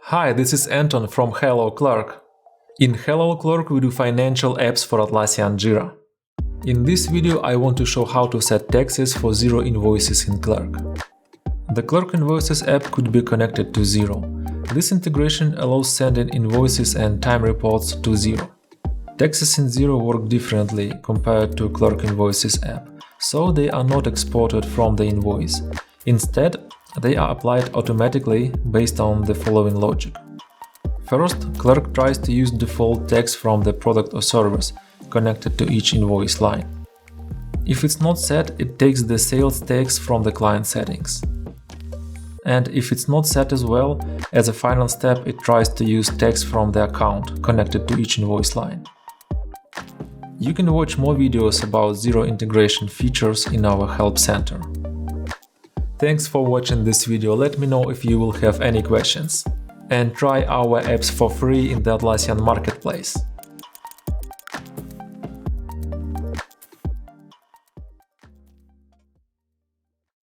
Hi, this is Anton from Hello Clerk. In Hello Clerk we do financial apps for Atlassian Xero. In this video I want to show how to set taxes for Xero invoices in Clerk. The Clerk Invoices app could be connected to Xero. This integration allows sending invoices and time reports to Xero. Taxes in Xero work differently compared to Clerk Invoices app, so they are not exported from the invoice. Instead, they are applied automatically based on the following logic. First, Clerk tries to use default tax from the product or service connected to each invoice line. If it's not set, it takes the sales tax from the client settings. And if it's not set as well, as a final step it tries to use tax from the account connected to each invoice line. You can watch more videos about Xero integration features in our Help Center. Thanks for watching this video. Let me know if you will have any questions. And try our apps for free in the Atlassian Marketplace.